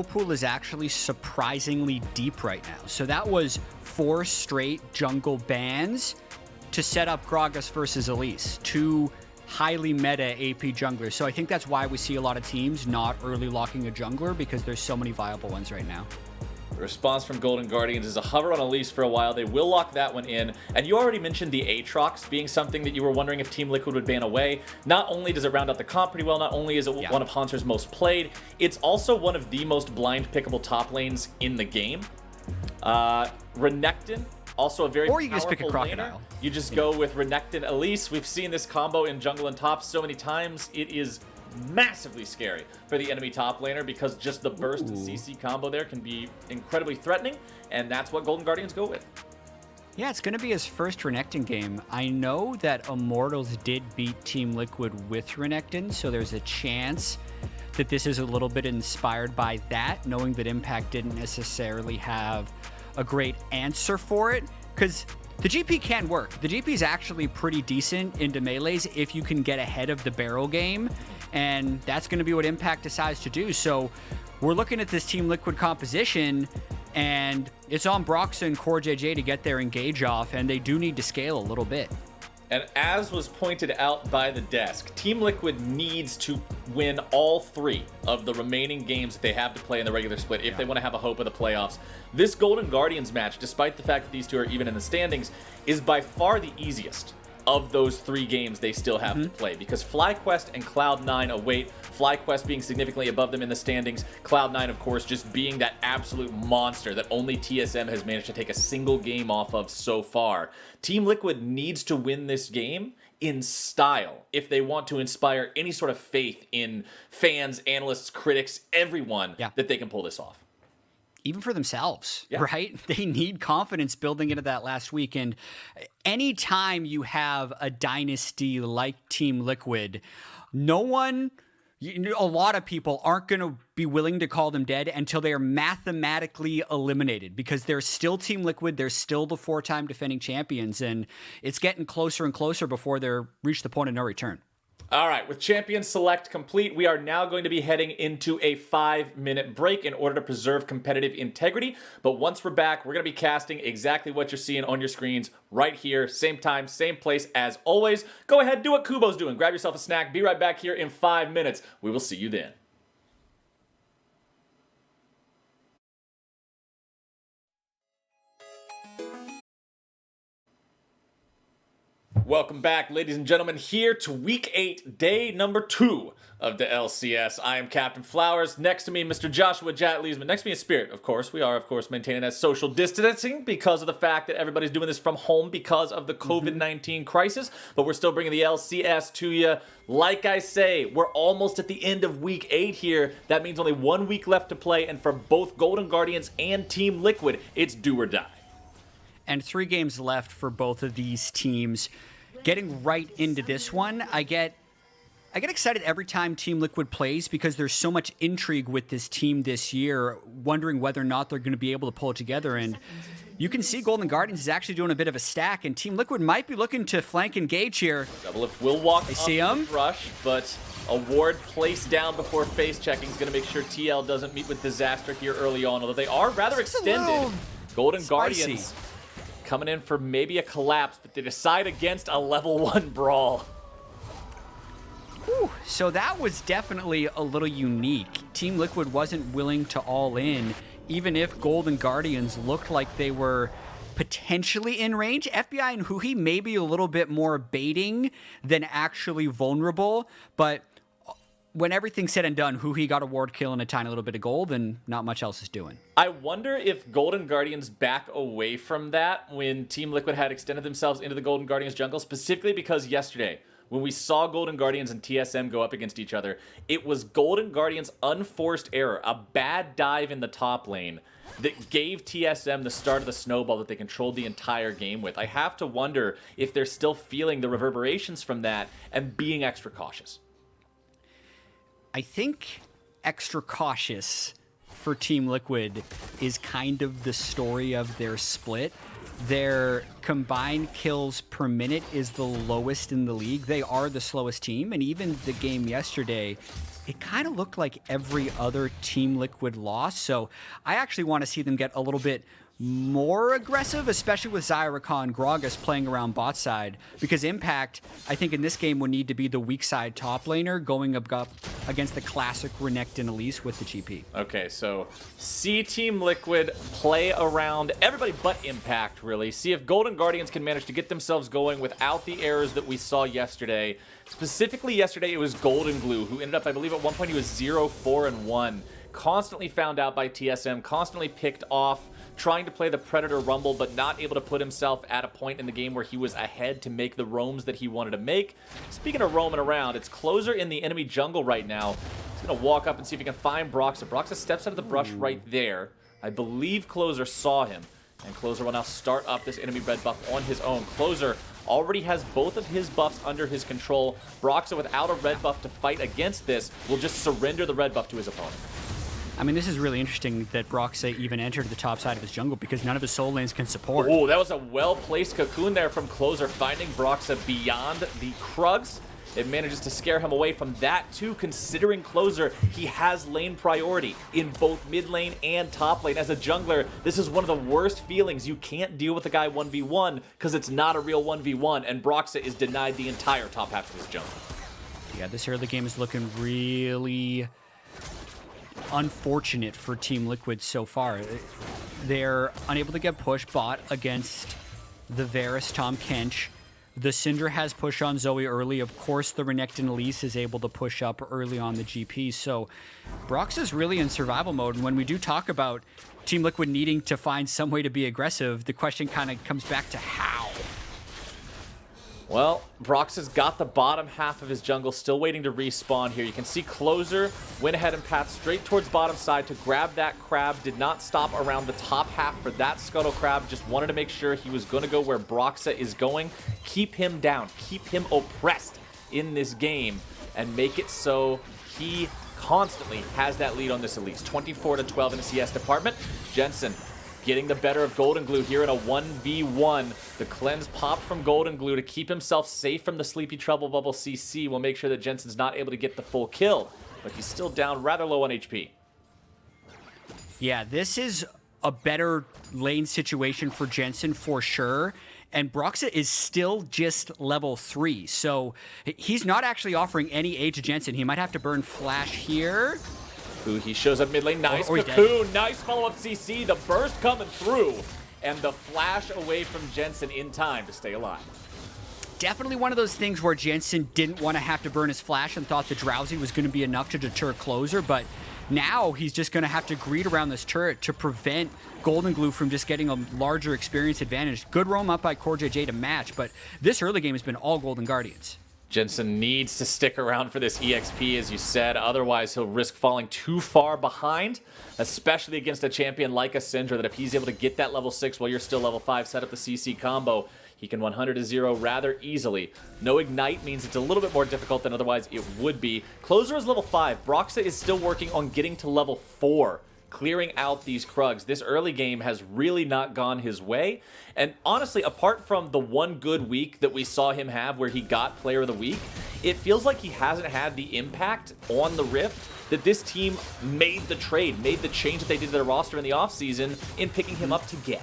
pool is actually surprisingly deep right now. So that was 4 straight jungle bans to set up Gragas versus Elise, 2 highly meta AP junglers. So I think that's why we see a lot of teams not early locking a jungler, because there's so many viable ones right now. The response from Golden Guardians is a hover on Elise for a while. They will lock that one in. And you already mentioned the Aatrox being something that you were wondering if Team Liquid would ban away. Not only does it round out the comp pretty well, not only is it one of Hauntzer's most played, it's also one of the most blind pickable top lanes in the game. Renekton, also a very Or you just pick a Crocodile. Laner. You just go with Renekton Elise. We've seen this combo in jungle and top so many times. It is massively scary for the enemy top laner, because just the burst and CC combo there can be incredibly threatening, and that's what Golden Guardians go with. Yeah, it's going to be his first Renekton game. I know that Immortals did beat Team Liquid with Renekton, so there's a chance that this is a little bit inspired by that, knowing that Impact didn't necessarily have a great answer for it, because the GP can work. The GP is actually pretty decent into melees if you can get ahead of the barrel game, and that's going to be what Impact decides to do. So we're looking at this Team Liquid composition, and it's on Broxah and CoreJJ to get their engage off, and they do need to scale a little bit. And as was pointed out by the desk, Team Liquid needs to win all 3 of the remaining games that they have to play in the regular split if they want to have a hope of the playoffs. This Golden Guardians match, despite the fact that these 2 are even in the standings, is by far the easiest of those 3 games they still have to play, because FlyQuest and Cloud9 await. FlyQuest being significantly above them in the standings, Cloud9 of course just being that absolute monster that only TSM has managed to take a single game off of so far. Team Liquid needs to win this game in style if they want to inspire any sort of faith in fans, analysts, critics, everyone that they can pull this off. Even for themselves, right? They need confidence building into that last week. And anytime you have a dynasty like Team Liquid, no one, a lot of people aren't going to be willing to call them dead until they are mathematically eliminated, because they're still Team Liquid. They're still the 4-time defending champions, and it's getting closer and closer before they're reached the point of no return. All right, with Champion Select complete, we are now going to be heading into a 5-minute break in order to preserve competitive integrity. But once we're back, we're going to be casting exactly what you're seeing on your screens right here, same time, same place as always. Go ahead, do what Kubo's doing. Grab yourself a snack. Be right back here in 5 minutes. We will see you then. Welcome back, ladies and gentlemen, here to Week 8, day number 2 of the LCS. I am Captain Flowers. Next to me, Mr. Joshua Jatt Leesman. Next to me is Spirit, of course. We are, of course, maintaining that social distancing because of the fact that everybody's doing this from home because of the COVID-19 crisis. But we're still bringing the LCS to you. Like I say, we're almost at the end of Week 8 here. That means only 1 week left to play. And for both Golden Guardians and Team Liquid, it's do or die. And 3 games left for both of these teams. Getting right into this one, I get excited every time Team Liquid plays, because there's so much intrigue with this team this year, wondering whether or not they're going to be able to pull it together. And you can see Golden Guardians is actually doing a bit of a stack, and Team Liquid might be looking to flank engage here. DoubleLift will walk I see him. Rush, but a ward placed down before face checking is going to make sure TL doesn't meet with disaster here early on, although they are rather extended. Golden Guardians coming in for maybe a collapse, but they decide against a level 1 brawl. Whew. So that was definitely a little unique. Team Liquid wasn't willing to all in, even if Golden Guardians looked like they were potentially in range. FBI and Huhi maybe a little bit more baiting than actually vulnerable, but when everything's said and done, Huhi got a ward kill and a tiny little bit of gold, and not much else is doing. I wonder if Golden Guardians back away from that when Team Liquid had extended themselves into the Golden Guardians jungle, specifically because yesterday, when we saw Golden Guardians and TSM go up against each other, it was Golden Guardians' unforced error, a bad dive in the top lane, that gave TSM the start of the snowball that they controlled the entire game with. I have to wonder if they're still feeling the reverberations from that and being extra cautious. I think extra cautious for Team Liquid is kind of the story of their split. Their combined kills per minute is the lowest in the league. They are the slowest team, and even the game yesterday, it kind of looked like every other Team Liquid loss. So I actually want to see them get a little bit more aggressive, especially with Xayah and Gragas playing around bot side, because Impact, I think in this game, would need to be the weak side top laner going up against the classic Renekton Elise with the GP. Okay, so see Team Liquid play around everybody but Impact, really. See if Golden Guardians can manage to get themselves going without the errors that we saw yesterday. Specifically yesterday, it was GoldenGlue, who ended up, I believe at one point he was 0-4-1. Constantly found out by TSM, constantly picked off, trying to play the Predator Rumble, but not able to put himself at a point in the game where he was ahead to make the roams that he wanted to make. Speaking of roaming around, it's Closer in the enemy jungle right now. He's going to walk up and see if he can find Broxah. Broxah steps out of the brush right there. I believe Closer saw him, and Closer will now start up this enemy red buff on his own. Closer already has both of his buffs under his control. Broxah, without a red buff to fight against this, will just surrender the red buff to his opponent. I mean, this is really interesting that Broxah even entered the top side of his jungle because none of his soul lanes can support. Oh, that was a well-placed cocoon there from Closer, finding Broxah beyond the Krugs. It manages to scare him away from that too, considering Closer, he has lane priority in both mid lane and top lane. As a jungler, this is one of the worst feelings. You can't deal with the guy 1v1 because it's not a real 1v1, and Broxah is denied the entire top half of his jungle. Yeah, this early game is looking really unfortunate for Team Liquid so far. They're unable to get push bot against the Varus Tom Kench. The Syndra has push on Zoe early. Of course, the Renekton Elise is able to push up early on the GP. So Broxah is really in survival mode. And when we do talk about Team Liquid needing to find some way to be aggressive, the question kind of comes back to how. Well, Broxah's got the bottom half of his jungle, still waiting to respawn here. You can see Closer went ahead and passed straight towards bottom side to grab that crab. Did not stop around the top half for that scuttle crab. Just wanted to make sure he was going to go where Broxah is going. Keep him down. Keep him oppressed in this game and make it so he constantly has that lead on this Elise. 24-12 in the CS department. Jensen getting the better of GoldenGlue here in a 1v1. The cleanse popped from GoldenGlue to keep himself safe from the Sleepy Trouble Bubble CC. Will make sure that Jensen's not able to get the full kill, but he's still down rather low on HP. Yeah, this is a better lane situation for Jensen for sure. And Broxah is still just level 3, so he's not actually offering any aid to Jensen. He might have to burn flash here. He shows up mid lane. Nice cocoon. Nice follow-up CC. The burst coming through. And the flash away from Jensen in time to stay alive. Definitely one of those things where Jensen didn't want to have to burn his flash and thought the Drowsy was going to be enough to deter Closer, but now he's just going to have to greed around this turret to prevent GoldenGlue from just getting a larger experience advantage. Good roam up by CoreJJ to match, but this early game has been all Golden Guardians. Jensen needs to stick around for this EXP, as you said. Otherwise, he'll risk falling too far behind, especially against a champion like a Syndra, that if he's able to get that level 6 while you're still level 5, set up the CC combo, he can 100-0 rather easily. No Ignite means it's a little bit more difficult than otherwise it would be. Closer is level 5. Broxah is still working on getting to level 4. Clearing out these Krugs. This early game has really not gone his way. And honestly, apart from the one good week that we saw him have where he got Player of the Week, it feels like he hasn't had the impact on the Rift that this team made the trade, made the change that they did to their roster in the offseason in picking him up to get.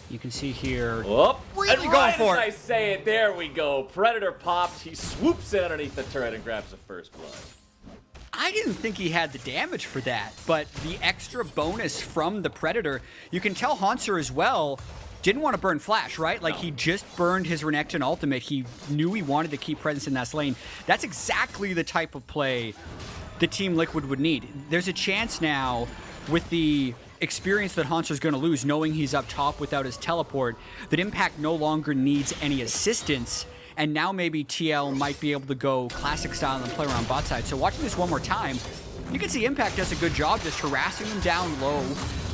You can see here. Oh, really and going for it. I say it, there we go. Predator popped. He swoops in underneath the turret and grabs the first blood. I didn't think he had the damage for that, but the extra bonus from the Predator, you can tell Hauntzer as well didn't want to burn flash, right? Like, he just burned his Renekton ultimate. He knew he wanted to keep presence in that lane. That's exactly the type of play the Team Liquid would need. There's a chance now with the experience that Hauntzer going to lose, knowing he's up top without his teleport, that Impact no longer needs any assistance. And now maybe TL might be able to go classic style and play around bot side. So watching this one more time, you can see Impact does a good job just harassing him down low.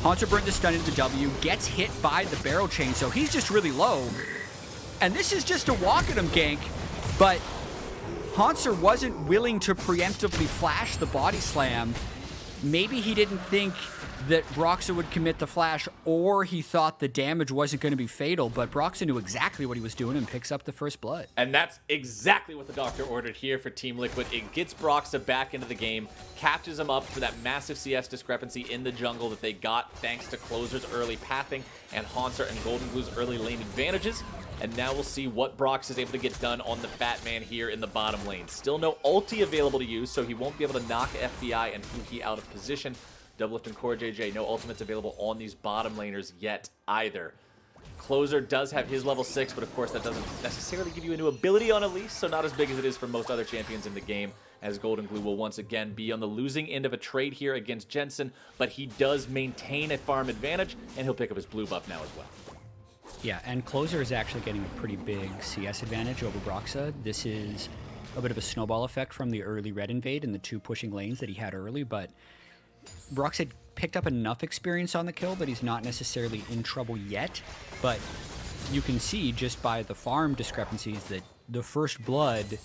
Hauntzer burns the stun into the W, gets hit by the barrel chain, so he's just really low. And this is just a walk at him gank, but Hauntzer wasn't willing to preemptively flash the body slam. maybe he didn't think that Broxah would commit the flash, or he thought the damage wasn't going to be fatal, but Broxah knew exactly what he was doing and picks up the first blood. And that's exactly what the doctor ordered here for Team Liquid. It gets Broxah back into the game, catches him up for that massive CS discrepancy in the jungle that they got thanks to Closer's early pathing and Hauntzer and GoldenGlue's early lane advantages. And now we'll see what Broxah is able to get done on the fat man here in the bottom lane. Still no ulti available to use, so he won't be able to knock FBI and Fuki out of position. DoubleLift and CoreJJ, no ultimates available on these bottom laners yet either. Closer does have his level 6, but of course that doesn't necessarily give you a new ability on Elise, so not as big as it is for most other champions in the game, as GoldenGlue will once again be on the losing end of a trade here against Jensen, but he does maintain a farm advantage, and he'll pick up his blue buff now as well. Yeah, and Closer is actually getting a pretty big CS advantage over Broxah. This is a bit of a snowball effect from the early red invade and the 2 pushing lanes that he had early, but Broxah picked up enough experience on the kill that he's not necessarily in trouble yet, but you can see just by the farm discrepancies that the first blood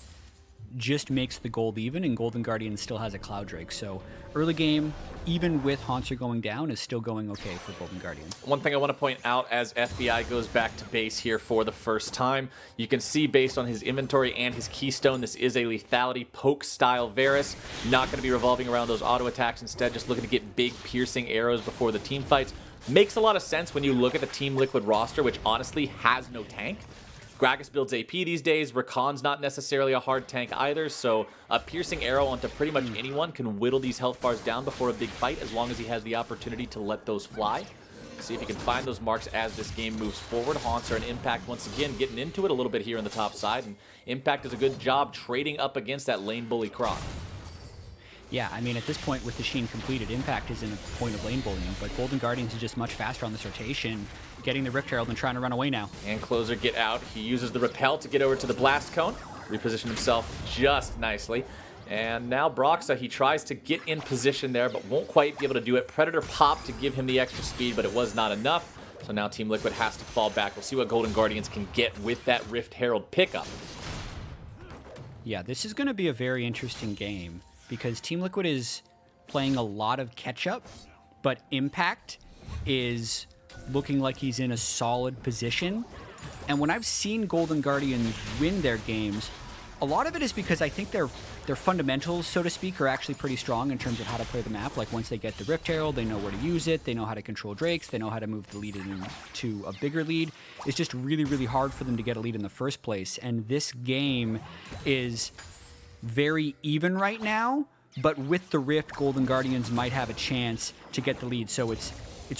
just makes the gold even, and Golden Guardian still has a Cloud Drake. So early game, even with Hauntzer going down, is still going okay for Golden Guardian. One thing I want to point out as FBI goes back to base here for the first time, you can see based on his inventory and his keystone, this is a lethality poke style Varus. Not going to be revolving around those auto attacks, instead just looking to get big piercing arrows before the team fights. Makes a lot of sense when you look at the Team Liquid roster, which honestly has no tank. Gragas builds AP these days. Rakan's not necessarily a hard tank either, so a piercing arrow onto pretty much anyone can whittle these health bars down before a big fight, as long as he has the opportunity to let those fly. See if he can find those marks as this game moves forward. Hauntzer and Impact once again getting into it a little bit here on the top side, and Impact does a good job trading up against that lane bully Croc. Yeah, I mean, at this point, with the Sheen completed, Impact is in a point of lane bullying, but Golden Guardians is just much faster on this rotation, getting the Rift Herald and trying to run away now. And Closer get out. He uses the Repel to get over to the Blast Cone, reposition himself just nicely. And now Broxah, he tries to get in position there, but won't quite be able to do it. Predator pop to give him the extra speed, but it was not enough. So now Team Liquid has to fall back. We'll see what Golden Guardians can get with that Rift Herald pickup. Yeah, this is going to be a very interesting game, because Team Liquid is playing a lot of catch-up, but Impact is looking like he's in a solid position. And when I've seen Golden Guardians win their games, a lot of it is because I think their fundamentals, so to speak, are actually pretty strong in terms of how to play the map. Like, once they get the Rift Herald, they know where to use it, they know how to control Drakes, they know how to move the lead into a bigger lead. It's just really, really hard for them to get a lead in the first place. And this game is very even right now, but with the Rift, Golden Guardians might have a chance to get the lead. So it's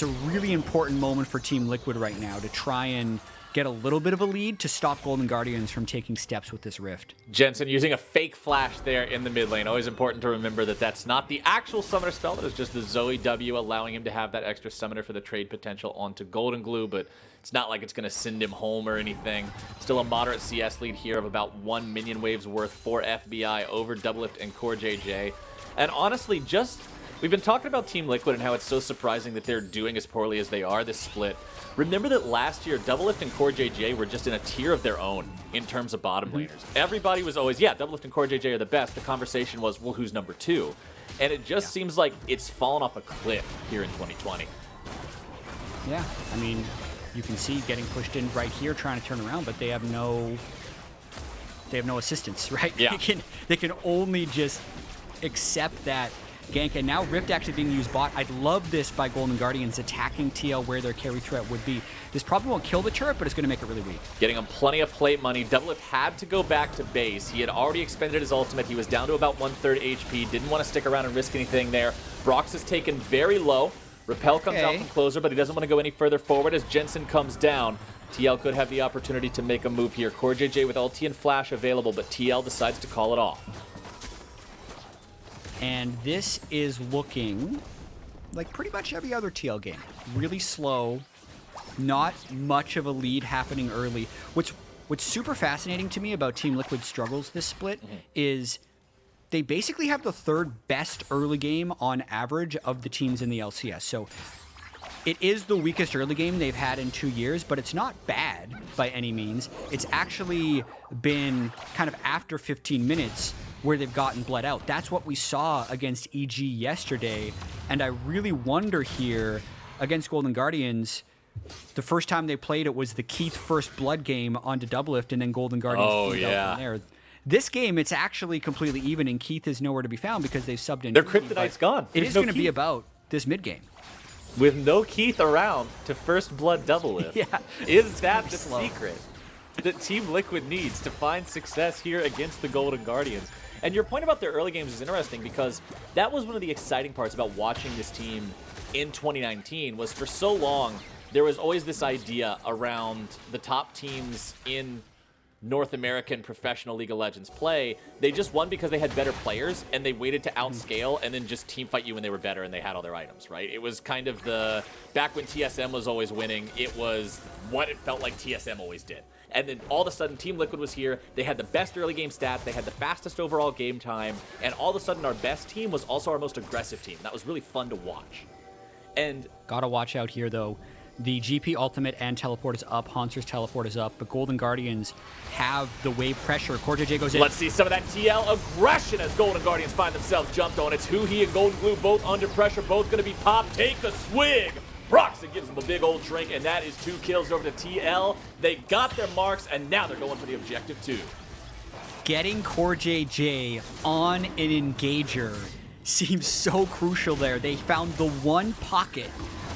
a really important moment for Team Liquid right now to try and get a little bit of a lead to stop Golden Guardians from taking steps with this Rift. Jensen using a fake flash there in the mid lane. Always important to remember that that's not the actual summoner spell. That is just the Zoe W allowing him to have that extra summoner for the trade potential onto GoldenGlue, but it's not like it's going to send him home or anything. Still a moderate CS lead here of about 1 minion waves worth for FBI over DoubleLift and CoreJJ. And honestly, we've been talking about Team Liquid and how it's so surprising that they're doing as poorly as they are this split. Remember that last year, DoubleLift and CoreJJ were just in a tier of their own in terms of bottom laners. Everybody was always, yeah, DoubleLift and CoreJJ are the best. The conversation was, well, who's number 2? And it just seems like it's fallen off a cliff here in 2020. Yeah, I mean, you can see getting pushed in right here, trying to turn around, but they have no assistance, right? Yeah. They can only just accept that gank, and now Rift actually being used bot. I'd love this by Golden Guardians attacking TL where their carry threat would be. This probably won't kill the turret, but it's going to make it really weak. Getting him plenty of plate money. DoubleLift had to go back to base. He had already expended his ultimate. He was down to about 1/3 HP. Didn't want to stick around and risk anything there. Brox is taken very low. Repel comes out from Closer, but he doesn't want to go any further forward as Jensen comes down. TL could have the opportunity to make a move here. CoreJJ with ulti and flash available, but TL decides to call it off. And this is looking like pretty much every other TL game. Really slow, not much of a lead happening early. What's super fascinating to me about Team Liquid's struggles this split is they basically have the 3rd best early game on average of the teams in the LCS. So it is the weakest early game they've had in 2 years, but it's not bad by any means. It's actually been kind of after 15 minutes where they've gotten bled out. That's what we saw against EG yesterday, and I really wonder here against Golden Guardians, the first time they played it was the Keith first blood game onto DoubleLift, and then Golden Guardians out from there. This game, it's actually completely even, and Keith is nowhere to be found because they've subbed in. Their Kryptonite's gone. It is going to be about this mid game. With no Keith around to first blood DoubleLift. Yeah. Is that the secret that Team Liquid needs to find success here against the Golden Guardians? And your point about their early games is interesting because that was one of the exciting parts about watching this team in 2019 was for so long, there was always this idea around the top teams in North American professional League of Legends play. They just won because they had better players and they waited to outscale and then just team fight you when they were better and they had all their items, right? It was kind of the, back when TSM was always winning, it was what it felt like TSM always did. And then all of a sudden, Team Liquid was here. They had the best early game stats. They had the fastest overall game time. And all of a sudden, our best team was also our most aggressive team. That was really fun to watch. And gotta watch out here, though. The GP ultimate and teleport is up. Hauntzer's teleport is up. But Golden Guardians have the wave pressure. CoreJJ goes in. Let's see some of that TL aggression as Golden Guardians find themselves jumped on. It's Huhi and GoldenGlue both under pressure. Both going to be popped. Take the swig. Broxah gives them a big old drink, and that is 2 kills over to TL. They got their marks, and now they're going for the objective 2. Getting CoreJJ on an engager seems so crucial there. They found the one pocket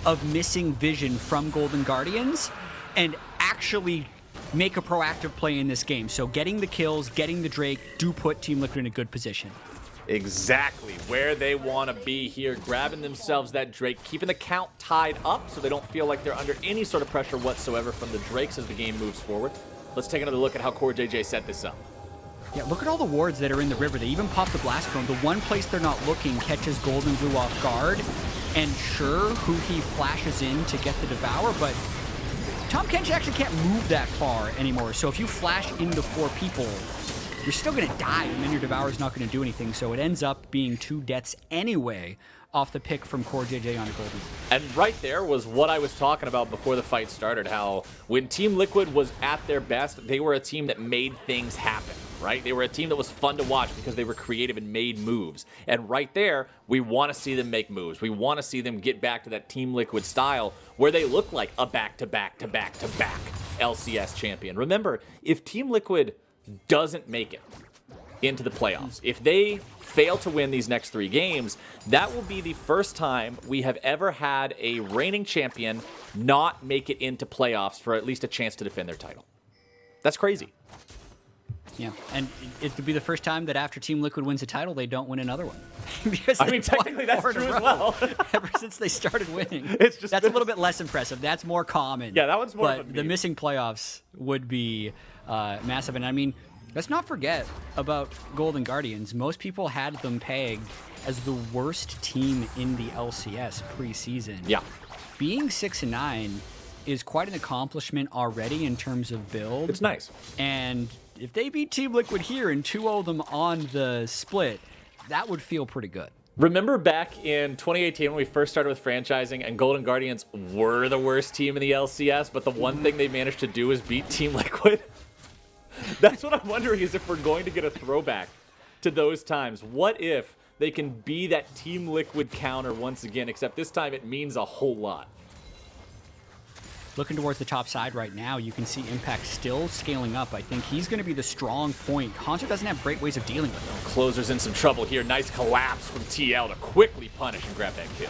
of missing vision from Golden Guardians and actually make a proactive play in this game. So getting the kills, getting the Drake do put Team Liquid in a good position. Exactly where they want to be here, grabbing themselves that Drake, keeping the count tied up so they don't feel like they're under any sort of pressure whatsoever from the Drakes as the game moves forward. Let's take another look at how CoreJJ set this up. Yeah, look at all the wards that are in the river. They even popped the blast cone. The one place they're not looking catches GoldenGlue off guard. And sure, Huhi flashes in to get the Devour, but Tom Kench actually can't move that far anymore. So if you flash into 4 people, you're still going to die, and then your Devour is not going to do anything. So it ends up being 2 deaths anyway off the pick from CoreJJ on Golden. And right there was what I was talking about before the fight started, how when Team Liquid was at their best, they were a team that made things happen, right? They were a team that was fun to watch because they were creative and made moves. And right there, we want to see them make moves. We want to see them get back to that Team Liquid style where they look like a back-to-back-to-back-to-back LCS champion. Remember, if Team Liquid doesn't make it into the playoffs, if they fail to win these next 3 games, that will be the first time we have ever had a reigning champion not make it into playoffs for at least a chance to defend their title. That's crazy. Yeah, and it would be the first time that after Team Liquid wins a title, they don't win another one. Because I mean, technically that's true as well. Ever since they started winning. It's just that's a little bit less impressive. That's more common. Yeah, that one's more But the missing playoffs would be massive. And I mean, let's not forget about Golden Guardians. Most people had them pegged as the worst team in the LCS preseason. Yeah. Being 6-9 is quite an accomplishment already in terms of build. It's nice. And if they beat Team Liquid here and 2-0 them on the split, that would feel pretty good. Remember back in 2018 when we first started with franchising and Golden Guardians were the worst team in the LCS, but the one thing they managed to do is beat Team Liquid? That's what I'm wondering, is if we're going to get a throwback to those times. What if they can be that Team Liquid counter once again, except this time it means a whole lot. Looking towards the top side right now, you can see Impact still scaling up. I think he's going to be the strong point. Hauntzer doesn't have great ways of dealing with him. Closer's in some trouble here. Nice collapse from TL to quickly punish and grab that kill.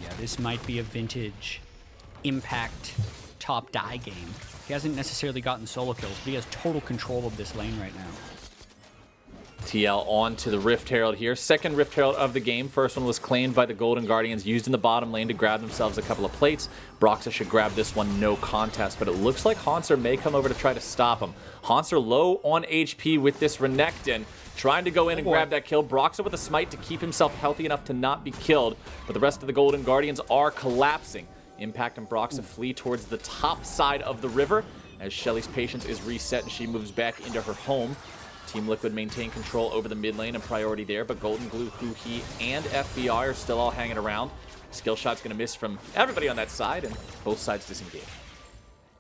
Yeah, this might be a vintage Impact top die game. He hasn't necessarily gotten solo kills, but he has total control of this lane right now. TL on to the Rift Herald here. Second Rift Herald of the game. First one was claimed by the Golden Guardians, used in the bottom lane to grab themselves a couple of plates. Broxah should grab this one, no contest, but it looks like Hauntzer may come over to try to stop him. Hauntzer low on HP with this Renekton, trying to go in and grab that kill. Broxah with a smite to keep himself healthy enough to not be killed, but the rest of the Golden Guardians are collapsing. Impact and Broxah flee towards the top side of the river as Shelly's patience is reset and she moves back into her home. Team Liquid maintain control over the mid lane and priority there, but GoldenGlue, Huhi, and FBI are still all hanging around. Skillshot's going to miss from everybody on that side, and both sides disengage.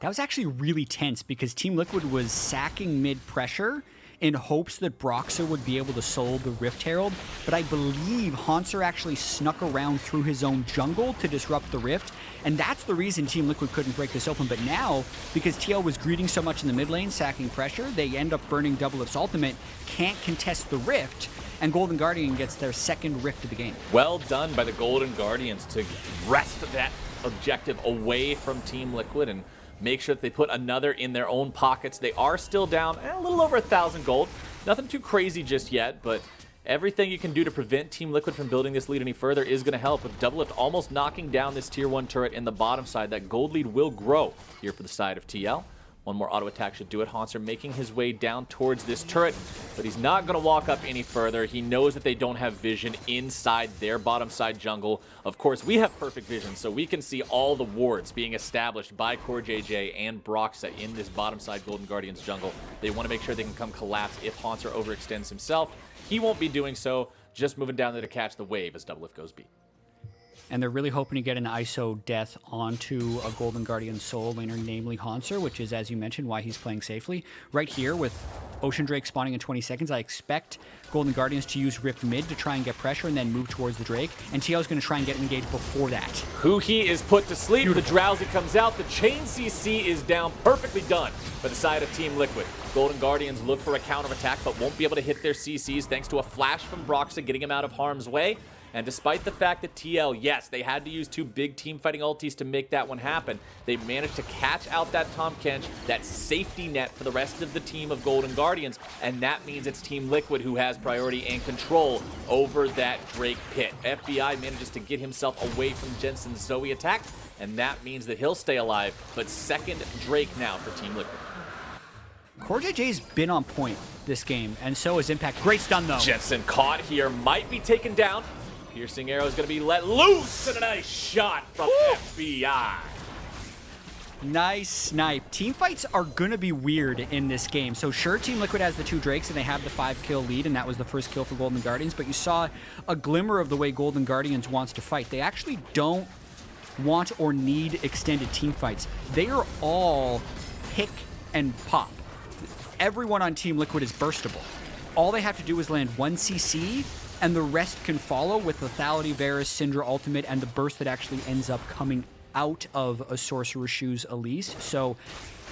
That was actually really tense because Team Liquid was sacking mid pressure in hopes that Broxah would be able to solo the Rift Herald, but I believe Hauntzer actually snuck around through his own jungle to disrupt the Rift, and that's the reason Team Liquid couldn't break this open. But now, because TL was greeting so much in the mid lane, sacking pressure, they end up burning DoubleLift's ultimate, can't contest the Rift, and Golden Guardian gets their second Rift of the game. Well done by the Golden Guardians to wrest that objective away from Team Liquid and make sure that they put another in their own pockets. They are still down a little over 1,000 gold. Nothing too crazy just yet, but everything you can do to prevent Team Liquid from building this lead any further is going to help, with DoubleLift almost knocking down this tier 1 turret in the bottom side. That gold lead will grow here for the side of TL. One more auto attack should do it. Hauntzer making his way down towards this turret, but he's not going to walk up any further. He knows that they don't have vision inside their bottom side jungle. Of course, we have perfect vision, so we can see all the wards being established by CoreJJ and Broxah in this bottom side Golden Guardians jungle. They want to make sure they can come collapse if Hauntzer overextends himself. He won't be doing so, just moving down there to catch the wave as DoubleLift goes B. And they're really hoping to get an ISO death onto a Golden Guardian solo laner, namely Hauntzer, which is, as you mentioned, why he's playing safely. Right here with Ocean Drake spawning in 20 seconds, I expect Golden Guardians to use Rift mid to try and get pressure and then move towards the Drake. And TL is going to try and get engaged before that. Huhi is put to sleep. Beautiful. The Drowsy comes out. The chain CC is down. Perfectly done for the side of Team Liquid. Golden Guardians look for a counterattack, but won't be able to hit their CCs thanks to a flash from Broxah getting him out of harm's way. And despite the fact that TL, yes, they had to use 2 big team fighting ultis to make that one happen, they managed to catch out that Tahm Kench, that safety net for the rest of the team of Golden Guardians, and that means it's Team Liquid who has priority and control over that Drake pit. FBI manages to get himself away from Jensen's Zoe attack, and that means that he'll stay alive, but second Drake now for Team Liquid. CoreJJ's been on point this game, and so is Impact. Great stun, though. Jensen caught here, might be taken down. Piercing arrow is going to be let loose, and a nice shot from FBI. Nice snipe. Team fights are going to be weird in this game. So sure, Team Liquid has the 2 Drakes, and they have the 5-kill lead, and that was the first kill for Golden Guardians, but you saw a glimmer of the way Golden Guardians wants to fight. They actually don't want or need extended team fights. They are all pick and pop. Everyone on Team Liquid is burstable. All they have to do is land 1 CC, and the rest can follow with lethality, Varus, Syndra ultimate, and the burst that actually ends up coming out of a Sorcerer Shoes Elise. So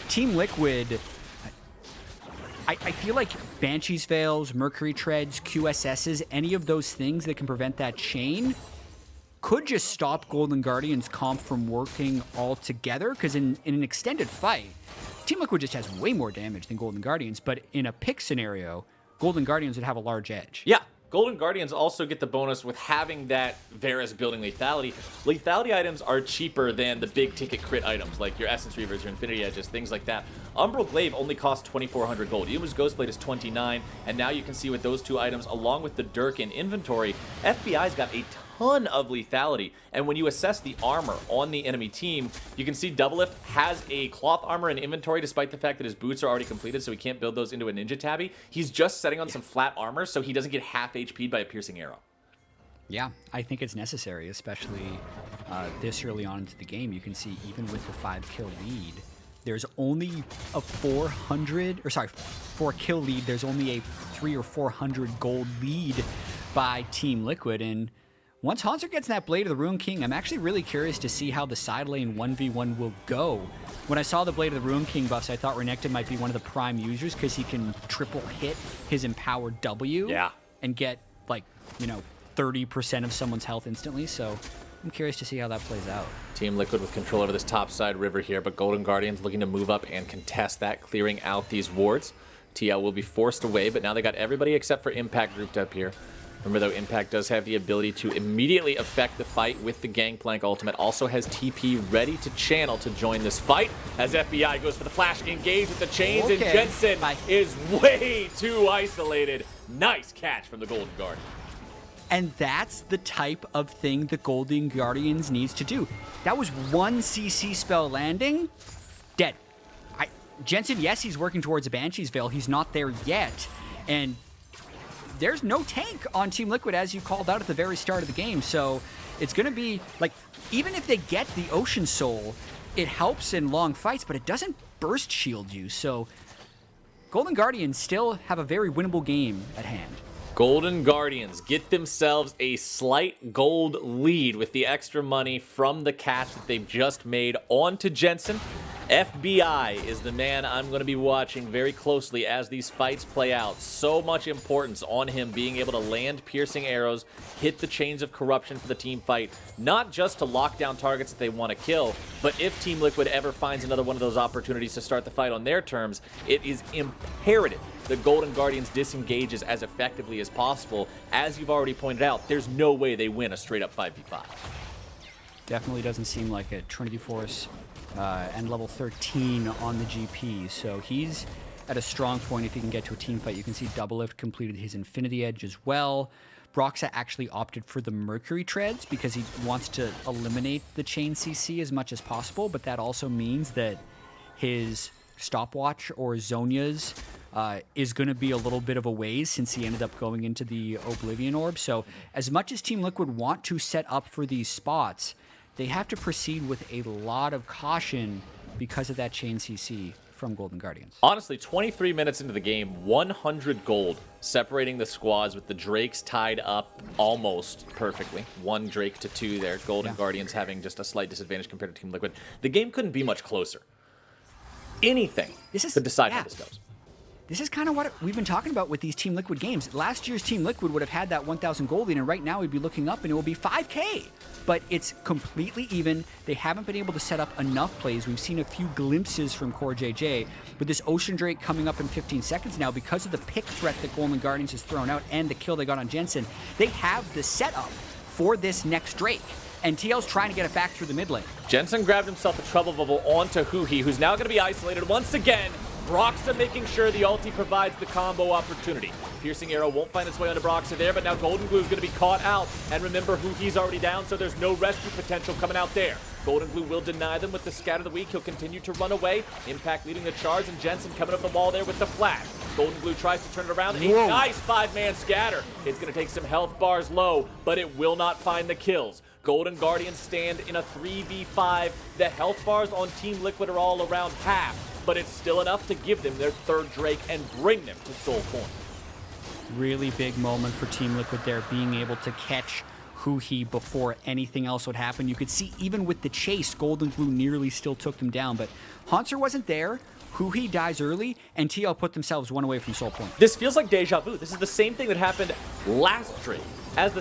Team Liquid, I feel like Banshee's Veils, Mercury Treads, QSSs, any of those things that can prevent that chain could just stop Golden Guardians' comp from working all together, because in an extended fight, Team Liquid just has way more damage than Golden Guardians, but in a pick scenario, Golden Guardians would have a large edge. Yeah. Golden Guardians also get the bonus with having that Varus building lethality. Lethality items are cheaper than the big ticket crit items, like your Essence Reavers, your Infinity Edges, things like that. Umbral Glaive only costs 2,400 gold. Elu's Ghostblade is 29, and now you can see with those 2 items, along with the Dirk in inventory, FBI's got a ton of lethality. And when you assess the armor on the enemy team, you can see DoubleLift has a cloth armor in inventory despite the fact that his boots are already completed, so he can't build those into a ninja tabby. He's just setting on some flat armor so he doesn't get half HP'd by a piercing arrow. Yeah, I think it's necessary, especially this early on into the game. You can see even with the 5-kill lead, there's only a 4-kill lead. There's only a 300 or 400 gold lead by Team Liquid, and once Hauntzer gets that Blade of the Ruin King, I'm actually really curious to see how the side lane 1v1 will go. When I saw the Blade of the Ruin King buffs, I thought Renekton might be one of the prime users because he can triple hit his empowered W and get, like, 30% of someone's health instantly. So I'm curious to see how that plays out. Team Liquid with control over this top side river here, but Golden Guardians looking to move up and contest that, clearing out these wards. TL will be forced away, but now they got everybody except for Impact grouped up here. Remember, though, Impact does have the ability to immediately affect the fight with the Gangplank ultimate. Also has TP ready to channel to join this fight as FBI goes for the flash engage with the chains, and Jensen is way too isolated. Nice catch from the Golden Guard. And that's the type of thing the Golden Guardians needs to do. That was 1 CC spell landing, dead. Jensen, yes, he's working towards a Banshee's Veil. He's not there yet. And there's no tank on Team Liquid, as you called out at the very start of the game. So it's going to be, like, even if they get the Ocean Soul, it helps in long fights, but it doesn't burst shield you. So Golden Guardians still have a very winnable game at hand. Golden Guardians get themselves a slight gold lead with the extra money from the catch that they've just made onto Jensen. FBI is the man I'm going to be watching very closely as these fights play out. So much importance on him being able to land piercing arrows, hit the chains of corruption for the team fight, not just to lock down targets that they want to kill, but if Team Liquid ever finds another one of those opportunities to start the fight on their terms, it is imperative the Golden Guardians disengages as effectively as possible. As you've already pointed out, there's no way they win a straight-up 5v5. Definitely doesn't seem like it. Trinity Force and level 13 on the GP, so he's at a strong point if he can get to a team fight. You can see DoubleLift completed his Infinity Edge as well. Broxah actually opted for the Mercury Treads because he wants to eliminate the chain CC as much as possible, but that also means that his Stopwatch or Zhonya's is going to be a little bit of a ways since he ended up going into the Oblivion Orb. So as much as Team Liquid want to set up for these spots, they have to proceed with a lot of caution because of that chain CC from Golden Guardians. Honestly, 23 minutes into the game, 100 gold separating the squads with the Drakes tied up almost perfectly. 1 Drake to 2 there. Golden Guardians having just a slight disadvantage compared to Team Liquid. The game couldn't be much closer. Anything to decide how this goes. This is kind of what we've been talking about with these Team Liquid games. Last year's Team Liquid would have had that 1,000 gold lead, and right now we'd be looking up and it will be 5K. But it's completely even. They haven't been able to set up enough plays. We've seen a few glimpses from CoreJJ, with this Ocean Drake coming up in 15 seconds now because of the pick threat that Golden Guardians has thrown out and the kill they got on Jensen. They have the setup for this next Drake. And TL's trying to get it back through the mid lane. Jensen grabbed himself a trouble bubble onto Huhi, who's now going to be isolated once again. Broxah making sure the ulti provides the combo opportunity. Piercing arrow won't find its way onto Broxah there, but now GoldenGlue is going to be caught out. And remember, Huhi's already down, so there's no rescue potential coming out there. GoldenGlue will deny them with the scatter of the weak. He'll continue to run away. Impact leading the charge, and Jensen coming up the wall there with the flash. GoldenGlue tries to turn it around. A nice 5-man scatter. It's going to take some health bars low, but it will not find the kills. Golden Guardians stand in a 3v5. The health bars on Team Liquid are all around half, but it's still enough to give them their 3rd Drake and bring them to Soul Point. Really big moment for Team Liquid there, being able to catch Huhi before anything else would happen. You could see even with the chase, GoldenGlue nearly still took them down, but Hauntzer wasn't there. Huhi dies early, and TL put themselves 1 away from Soul Point. This feels like deja vu. This is the same thing that happened last Drake. As the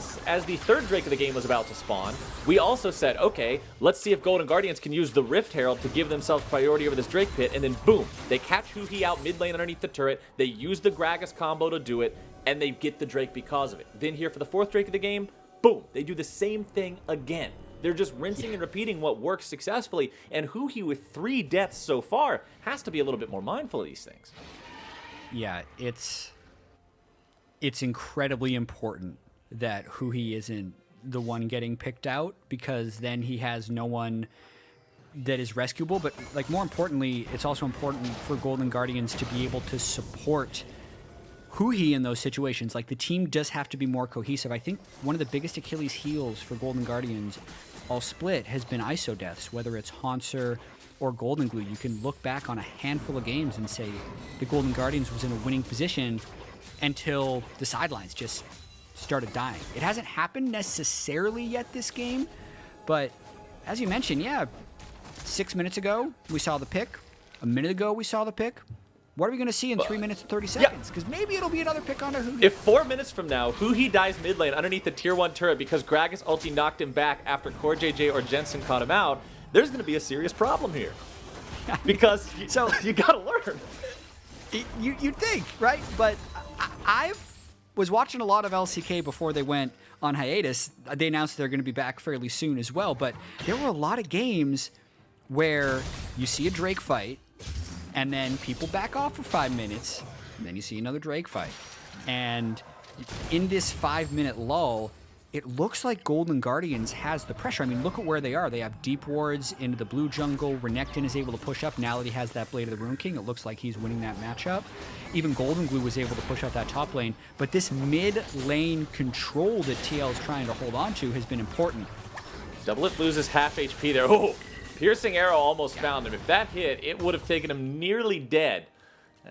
3rd Drake of the game was about to spawn, we also said, okay, let's see if Golden Guardians can use the Rift Herald to give themselves priority over this Drake pit, and then boom, they catch Huhi out mid lane underneath the turret, they use the Gragas combo to do it, and they get the Drake because of it. Then here for the 4th Drake of the game, boom, they do the same thing again. They're just rinsing and repeating what works successfully, and Huhi with 3 deaths so far has to be a little bit more mindful of these things. Yeah, it's incredibly important that Huhi isn't the one getting picked out, because then he has no one that is rescuable. But like, more importantly, it's also important for Golden Guardians to be able to support Huhi in those situations. Like, the team does have to be more cohesive. I think one of the biggest Achilles heels for Golden Guardians all split has been ISO deaths, whether it's Hauntzer or GoldenGlue. You can look back on a handful of games and say the Golden Guardians was in a winning position until the sidelines just started dying. It hasn't happened necessarily yet this game, but as you mentioned, yeah, 6 minutes ago we saw the pick. A minute ago we saw the pick. What are we going to see in 3 minutes and 30 seconds? Because maybe it'll be another pick onto Huhi. If 4 minutes from now, Huhi dies mid lane underneath the tier 1 turret because Gragas ulti knocked him back after CoreJJ or Jensen caught him out, there's going to be a serious problem here. Because you got to learn. You'd think, right? But I was watching a lot of LCK before they went on hiatus. They announced they're going to be back fairly soon as well, but there were a lot of games where you see a Drake fight, and then people back off for 5 minutes, and then you see another Drake fight. And in this 5-minute lull, it looks like Golden Guardians has the pressure. I mean, look at where they are. They have deep wards into the blue jungle. Renekton is able to push up. Now that he has that Blade of the Rune King, it looks like he's winning that matchup. Even GoldenGlue was able to push out that top lane. But this mid-lane control that TL is trying to hold on to has been important. DoubleLift loses half HP there. Oh, piercing arrow almost found him. If that hit, it would have taken him nearly dead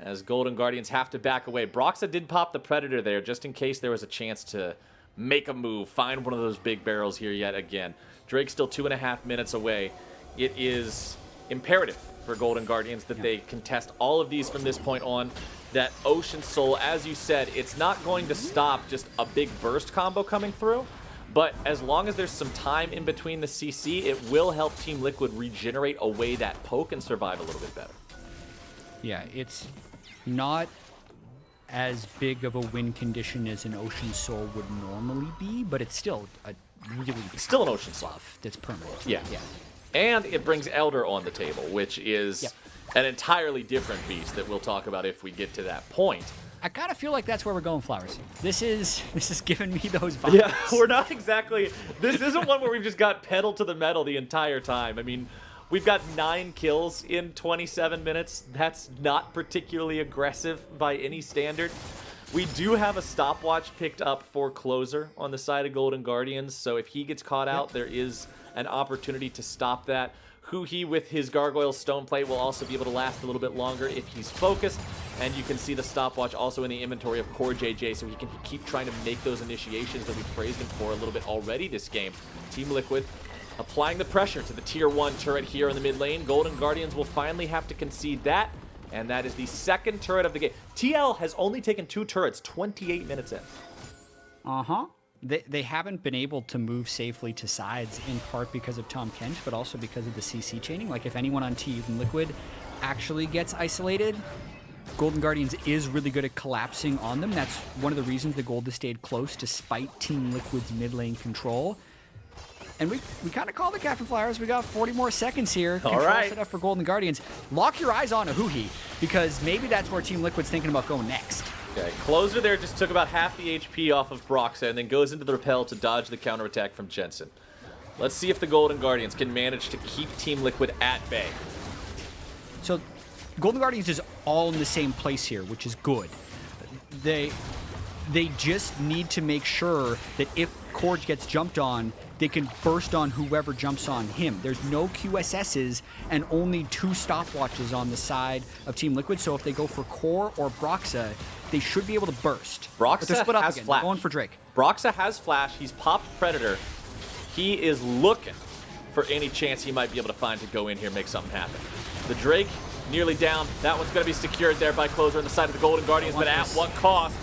as Golden Guardians have to back away. Broxah did pop the Predator there just in case there was a chance to make a move, find one of those big barrels here yet again. Drake's still 2.5 minutes away. It is imperative for Golden Guardians that they contest all of these from this point on. That Ocean Soul, as you said, it's not going to stop just a big burst combo coming through, but as long as there's some time in between the CC, it will help Team Liquid regenerate away that poke and survive a little bit better. Yeah, it's not as big of a win condition as an Ocean Soul would normally be, but it's still a really still an Ocean Soul that's permanent. Yeah. And it brings Elder on the table, which is an entirely different beast that we'll talk about if we get to that point. I kind of feel like that's where we're going, Flowers. This is giving me those vibes. Yeah, we're not exactly... This isn't one where we've just got pedal to the metal the entire time. I mean, we've got 9 kills in 27 minutes. That's not particularly aggressive by any standard. We do have a stopwatch picked up for Closer on the side of Golden Guardians, so if he gets caught out, there is an opportunity to stop that. Huhi with his Gargoyle Stone Plate will also be able to last a little bit longer if he's focused. And you can see the stopwatch also in the inventory of CoreJJ, so he can keep trying to make those initiations that we've praised him for a little bit already this game. Team Liquid applying the pressure to the tier 1 turret here in the mid lane. Golden Guardians will finally have to concede that, and that is the 2nd turret of the game. TL has only taken 2 turrets 28 minutes in. They haven't been able to move safely to sides, in part because of Tahm Kench, but also because of the CC chaining. Like, if anyone on Team Liquid actually gets isolated, Golden Guardians is really good at collapsing on them. That's one of the reasons the Gold has stayed close despite Team Liquid's mid lane control. And we kind of call the Captain Flowers. We got 40 more seconds here. All Control right. set up for Golden Guardians. Lock your eyes on a Huhi, because maybe that's where Team Liquid's thinking about going next. Okay, Closer there just took about half the HP off of Broxah and then goes into the repel to dodge the counterattack from Jensen. Let's see if the Golden Guardians can manage to keep Team Liquid at bay. So Golden Guardians is all in the same place here, which is good. They just need to make sure that if Corj gets jumped on, they can burst on whoever jumps on him. There's no QSSs and only 2 stopwatches on the side of Team Liquid, so if they go for Core or Broxah, they should be able to burst. Broxah but they're split up has again. flash. They're going for Drake. Broxah has flash. He's popped Predator. He is looking for any chance he might be able to find to go in here and make something happen. The Drake nearly down. That one's going to be secured there by Closer on the side of the Golden Guardians, but at what cost?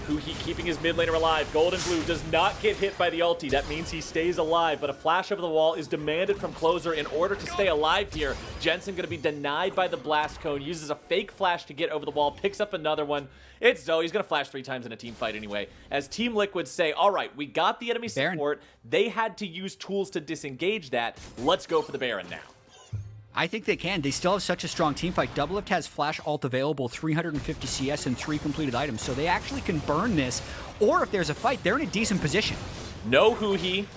Huhi keeping his mid laner alive. GoldenGlue does not get hit by the ulti. That means he stays alive, but a flash over the wall is demanded from Closer in order to stay alive here. Jensen going to be denied by the blast cone, uses a fake flash to get over the wall, picks up another one. It's Zoe. He's going to flash 3 times in a team fight anyway. As Team Liquid say, all right, we got the enemy support. They had to use tools to disengage that. Let's go for the Baron now. I think they can. They still have such a strong team fight. DoubleLift has Flash ult available, 350 CS and 3 completed items, so they actually can burn this. Or if there's a fight, they're in a decent position. No Huhi.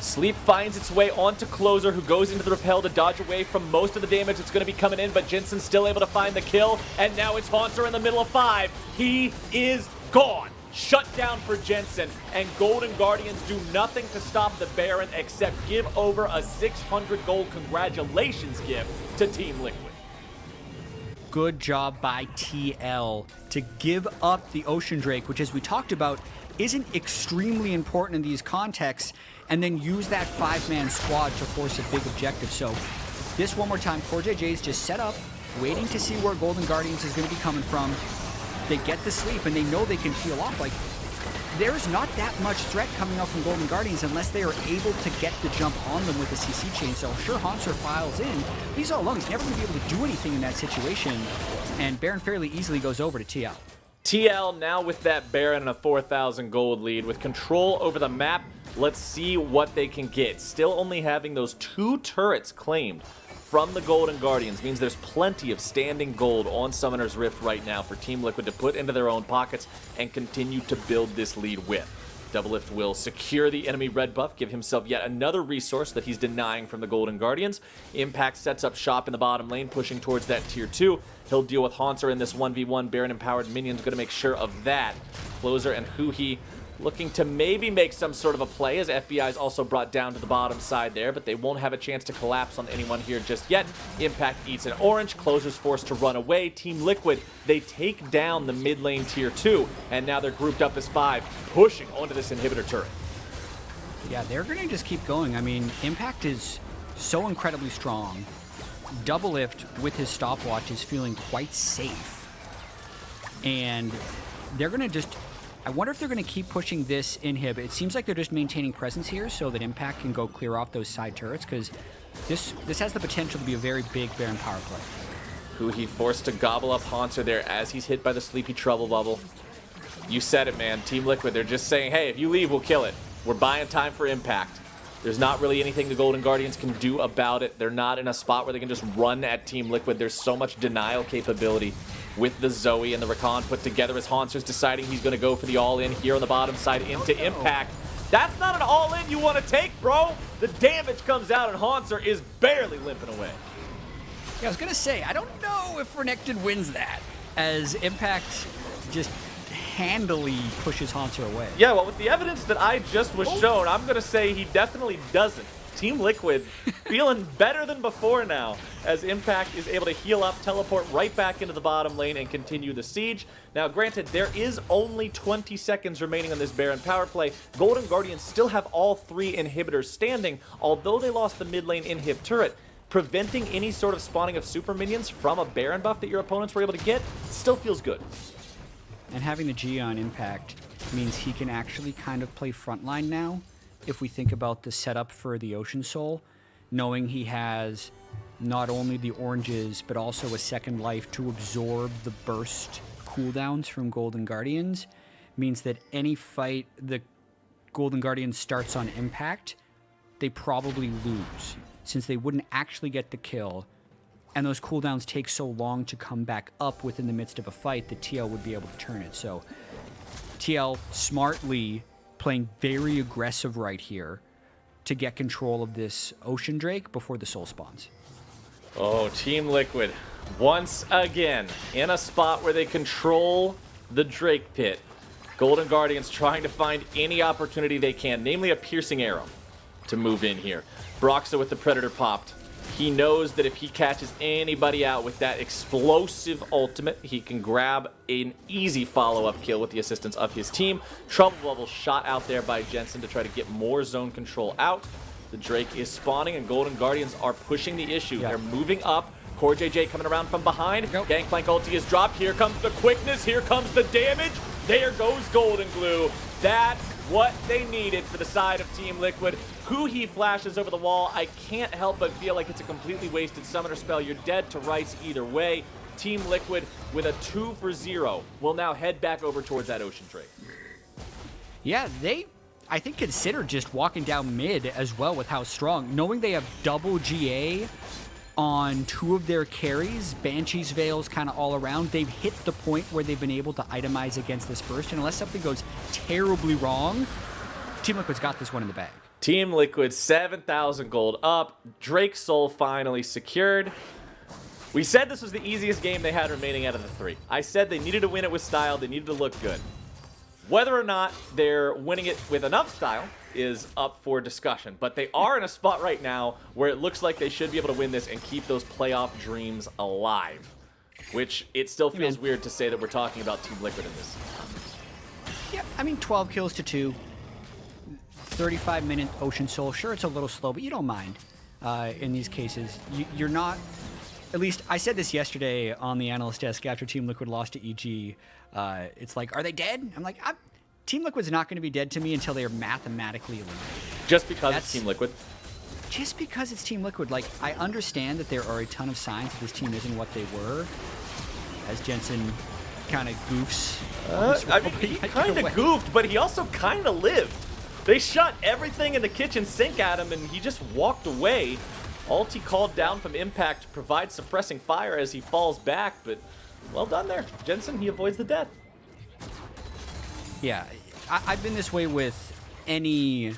Sleep finds its way onto Closer, who goes into the repel to dodge away from most of the damage that's going to be coming in, but Jensen's still able to find the kill, and now it's Hauntzer in the middle of 5. He is gone. Shut down for Jensen, and Golden Guardians do nothing to stop the Baron except give over a 600 gold congratulations gift to Team Liquid. Good job by TL to give up the Ocean Drake, which, as we talked about, isn't extremely important in these contexts, and then use that 5-man squad to force a big objective. So this one more time, CoreJJ is just set up, waiting to see where Golden Guardians is going to be coming from. They get the sleep, and they know they can peel off. Like, there's not that much threat coming out from Golden Guardians unless they are able to get the jump on them with the CC chain. So sure, Hauntzer files in. He's all alone. He's never going to be able to do anything in that situation. And Baron fairly easily goes over to TL. TL now with that Baron and a 4,000 gold lead. With control over the map, let's see what they can get. Still only having those 2 turrets claimed from the Golden Guardians means there's plenty of standing gold on Summoner's Rift right now for Team Liquid to put into their own pockets and continue to build this lead with. DoubleLift will secure the enemy red buff, give himself yet another resource that he's denying from the Golden Guardians. Impact sets up shop in the bottom lane, pushing towards that tier 2. He'll deal with Hauntzer in this 1v1. Baron empowered minions going to make sure of that. Closer and Huhi looking to maybe make some sort of a play, as FBI is also brought down to the bottom side there, but they won't have a chance to collapse on anyone here just yet. Impact eats an orange, Closer's forced to run away. Team Liquid, they take down the mid lane tier 2, and now they're grouped up as 5, pushing onto this inhibitor turret. Yeah, they're going to just keep going. I mean, Impact is so incredibly strong. DoubleLift, with his stopwatch, is feeling quite safe. And they're going to just... I wonder if they're going to keep pushing this inhib. It seems like they're just maintaining presence here so that Impact can go clear off those side turrets, because this has the potential to be a very big Baron power play. Who he forced to gobble up Hauntzer there as he's hit by the Sleepy Trouble Bubble. You said it, man. Team Liquid, they're just saying, hey, if you leave, we'll kill it. We're buying time for Impact. There's not really anything the Golden Guardians can do about it. They're not in a spot where they can just run at Team Liquid. There's so much denial capability with the Zoe and the Rakan put together as Hauntzer's deciding he's going to go for the all-in here on the bottom side into Impact. That's not an all-in you want to take, bro. The damage comes out and Hauntzer is barely limping away. Yeah, I was going to say, I don't know if Renekton wins that, as Impact just handily pushes Hauntzer away. Yeah, well, with the evidence that I just was shown, I'm going to say he definitely doesn't. Team Liquid feeling better than before now, as Impact is able to heal up, teleport right back into the bottom lane, and continue the siege. Now, granted, there is only 20 seconds remaining on this Baron power play. Golden Guardians still have all 3 inhibitors standing, although they lost the mid lane inhib turret. Preventing any sort of spawning of super minions from a Baron buff that your opponents were able to get still feels good. And having the G on Impact means he can actually kind of play frontline now. If we think about the setup for the Ocean Soul, knowing he has not only the oranges, but also a second life to absorb the burst cooldowns from Golden Guardians, means that any fight the Golden Guardians starts on Impact, they probably lose, since they wouldn't actually get the kill, and those cooldowns take so long to come back up within the midst of a fight that TL would be able to turn it. So TL smartly playing very aggressive right here to get control of this Ocean Drake before the soul spawns. Oh, Team Liquid, once again, in a spot where they control the Drake pit. Golden Guardians trying to find any opportunity they can, namely a piercing arrow, to move in here. Broxah with the Predator popped. He knows that if he catches anybody out with that explosive ultimate, he can grab an easy follow-up kill with the assistance of his team. Trouble Bubble shot out there by Jensen to try to get more zone control out. The Drake is spawning, and Golden Guardians are pushing the issue. They're moving up. CoreJJ coming around from behind. Gangplank ulti is dropped. Here comes the quickness. Here comes the damage. There goes GoldenGlue. That's what they needed for the side of Team Liquid. Who he flashes over the wall, I can't help but feel like it's a completely wasted summoner spell. You're dead to rights either way. Team Liquid with a 2 for 0 will now head back over towards that Ocean Drake. Yeah, they, I think, considered just walking down mid as well with how strong. Knowing they have double GA on 2 of their carries, Banshee's Veils kind of all around, they've hit the point where they've been able to itemize against this burst. And unless something goes terribly wrong, Team Liquid's got this one in the bag. Team Liquid, 7,000 gold up. Drake Soul finally secured. We said this was the easiest game they had remaining out of the 3. I said they needed to win it with style. They needed to look good. Whether or not they're winning it with enough style is up for discussion. But they are in a spot right now where it looks like they should be able to win this and keep those playoff dreams alive. Which it still feels weird to say that we're talking about Team Liquid in this. Yeah, I mean, 12 kills to 2. 35-minute Ocean Soul. Sure, it's a little slow, but you don't mind in these cases. You're not... At least, I said this yesterday on the analyst desk after Team Liquid lost to EG. It's like, are they dead? I'm like, Team Liquid's not going to be dead to me until they are mathematically eliminated. Just because it's Team Liquid? Just because it's Team Liquid. Like, I understand that there are a ton of signs that this team isn't what they were, as Jensen kind of goofs. I mean, he kind of goofed, but he also kind of lived. They shot everything in the kitchen sink at him, and he just walked away. Ulti called down from Impact to provide suppressing fire as he falls back, but well done there. Jensen, he avoids the death. Yeah, I've been this way with any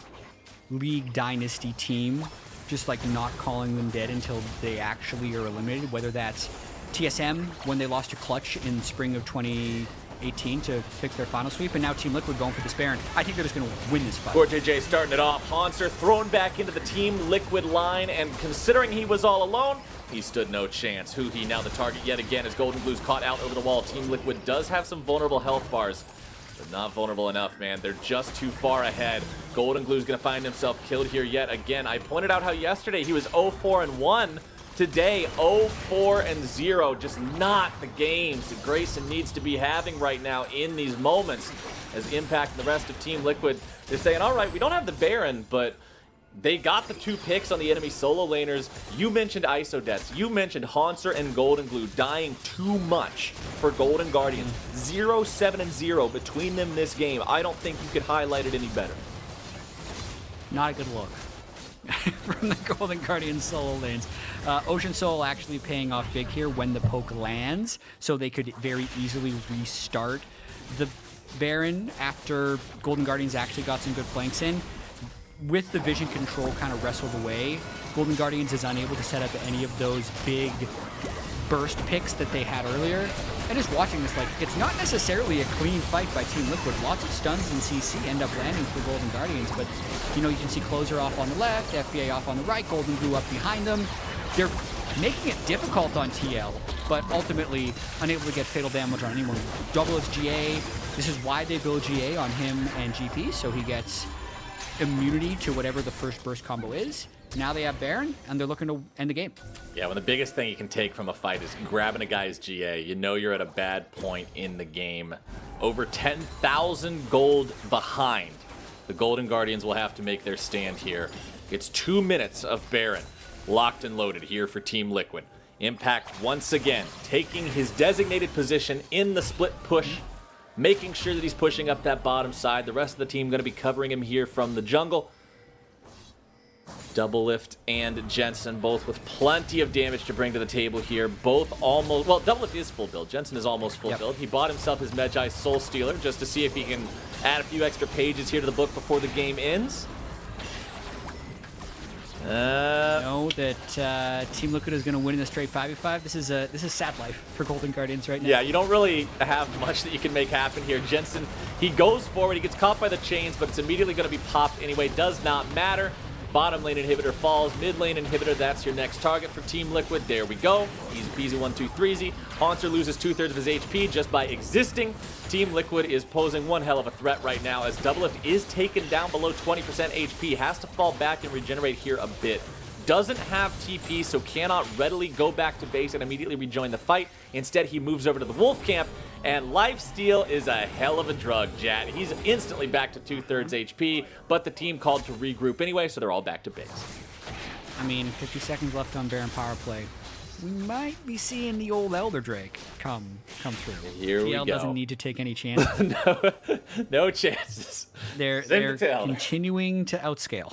League Dynasty team, just like not calling them dead until they actually are eliminated, whether that's TSM when they lost to Clutch in spring of 20 18 to fix their final sweep, and now Team Liquid going for this Baron. I think they're just going to win this fight. CoreJJ starting it off. Hauntzer thrown back into the Team Liquid line, and considering he was all alone, he stood no chance. Huhi now the target yet again as GoldenGlue's caught out over the wall. Team Liquid does have some vulnerable health bars, but not vulnerable enough, man. They're just too far ahead. GoldenGlue's going to find himself killed here yet again. I pointed out how yesterday he was 0-4-1. Today, 0-4-0. Just not the games that Grayson needs to be having right now in these moments. As Impact and the rest of Team Liquid, they're saying, all right, we don't have the Baron, but they got the 2 picks on the enemy solo laners. You mentioned ISO deaths. You mentioned Hauntzer and GoldenGlue dying too much for Golden Guardians. 0-7-0 between them this game. I don't think you could highlight it any better. Not a good look from the Golden Guardians solo lanes. Ocean Soul actually paying off big here when the poke lands, so they could very easily restart the Baron after Golden Guardians actually got some good flanks in. With the vision control kind of wrestled away, Golden Guardians is unable to set up any of those big burst picks that they had earlier. And just watching this, like, it's not necessarily a clean fight by Team Liquid. Lots of stuns and CC end up landing for Golden Guardians, but, you know, you can see Closer off on the left, FBA off on the right, GoldenGlue up behind them. They're making it difficult on TL, but ultimately unable to get fatal damage on anyone. DoubleLift GA, this is why they build GA on him and GP, so he gets immunity to whatever the first burst combo is. Now they have Baron, and they're looking to end the game. Yeah, when the biggest thing you can take from a fight is grabbing a guy's GA, you know you're at a bad point in the game. Over 10,000 gold behind. The Golden Guardians will have to make their stand here. It's 2 minutes of Baron locked and loaded here for Team Liquid. Impact once again taking his designated position in the split push, making sure that he's pushing up that bottom side. The rest of the team going to be covering him here from the jungle. DoubleLift and Jensen both with plenty of damage to bring to the table here. Both almost, well, DoubleLift is full build. Jensen is almost full build. He bought himself his Medjai Soul Stealer just to see if he can add a few extra pages here to the book before the game ends. Know that Team Liquid is going to win in a straight 5v5. This is sad life for Golden Guardians right now. Yeah, you don't really have much that you can make happen here. Jensen, he goes forward, he gets caught by the chains, but it's immediately going to be popped anyway. Does not matter. Bottom lane inhibitor falls. Mid lane inhibitor, that's your next target for Team Liquid. There we go. Easy peasy 1-2-3-zy. Hauntzer loses 2/3 of his HP just by existing. Team Liquid is posing one hell of a threat right now as DoubleLift is taken down below 20% HP. Has to fall back and regenerate here a bit. Doesn't have TP, so cannot readily go back to base and immediately rejoin the fight. Instead, he moves over to the Wolf Camp, and lifesteal is a hell of a drug, Jatt. He's instantly back to 2/3 HP, but the team called to regroup anyway, so they're all back to base. I mean, 50 seconds left on Baron power play. We might be seeing the old Elder Drake come through. Here we TL go. doesn't need to take any chances. No chances. They're continuing to outscale.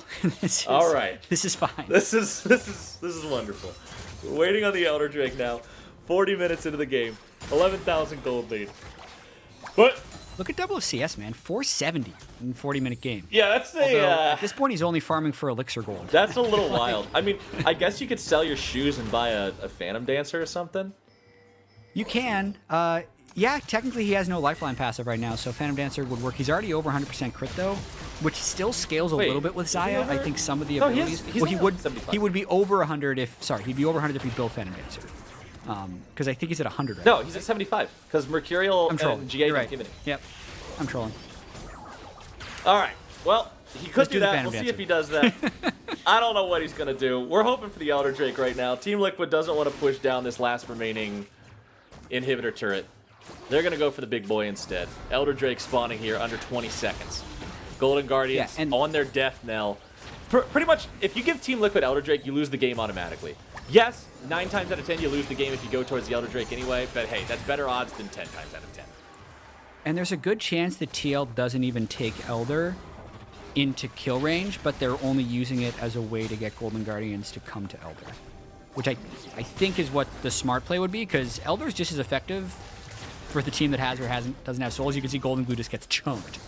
All right. This is fine. This is wonderful. We're waiting on the Elder Drake now. 40 minutes into the game. 11,000 gold lead. But look at CS, man. 470 in a 40-minute game. yeah, that's At this point, he's only farming for Elixir Gold. that's a little wild. I mean, I guess you could sell your shoes and buy a Phantom Dancer or something. You can. Yeah, technically he has no lifeline passive right now, so Phantom Dancer would work. He's already over 100% crit though, which still scales a little bit with Xayah. I think some of the abilities. He would be over 100 if he'd be over 100 if he built Phantom Dancer. Because I think he's at 100 right No, now. he's at 75 because Mercurial and GA You're don't right. give it. Yep, I'm trolling. All right. Well, he could Let's do do the that. Phantom We'll see Dancer. if he does that. I don't know what he's going to do. We're hoping for the Elder Drake right now. Team Liquid doesn't want to push down this last remaining inhibitor turret. They're going to go for the big boy instead. Elder Drake spawning here under 20 seconds. Golden Guardians on their death knell. Pretty much, if you give Team Liquid Elder Drake, you lose the game automatically. Yes, 9 times out of 10 you lose the game if you go towards the Elder Drake anyway, but hey, that's better odds than 10 times out of 10. And there's a good chance that TL doesn't even take Elder into kill range, but they're only using it as a way to get Golden Guardians to come to Elder. Which I think is what the smart play would be, because Elder is just as effective for the team that has or doesn't have souls. You can see GoldenGlue just gets chunked.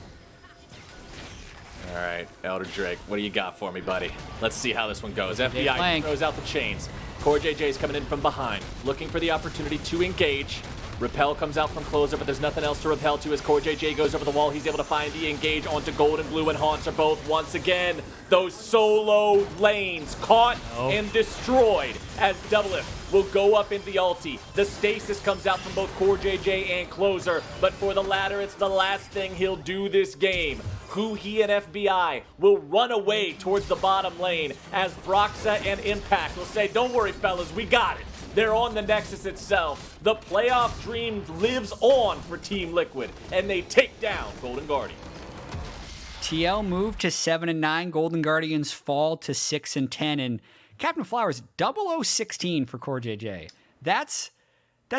All right, Elder Drake, what do you got for me, buddy? Let's see how this one goes. FBI Gangplank throws out the chains. CoreJJ is coming in from behind, looking for the opportunity to engage. Repel comes out from closer, but there's nothing else to repel to as CoreJJ goes over the wall. He's able to find the engage onto GoldenGlue and Hauntzer both once again. Those solo lanes caught and destroyed as DoubleLift will go up in the ulti. The stasis comes out from both CoreJJ and closer, but for the latter, it's the last thing he'll do this game. He and FBI will run away towards the bottom lane as Broxah and Impact will say, don't worry, fellas, we got it. They're on the Nexus itself. The playoff dream lives on for Team Liquid, and they take down Golden Guardian. TL moved to 7-9. Golden Guardians fall to 6-10. And Captain Flowers 0016 for CoreJJ. That's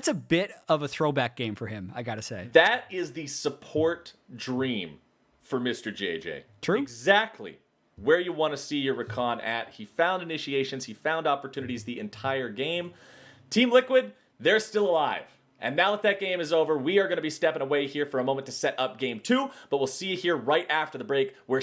a bit of a throwback game for him, I gotta say. That is the support dream for Mr. JJ. True. Exactly where you want to see your Recon at. He found initiations. He found opportunities the entire game. Team Liquid, they're still alive. And now that that game is over, we are going to be stepping away here for a moment to set up game 2. But we'll see you here right after the break where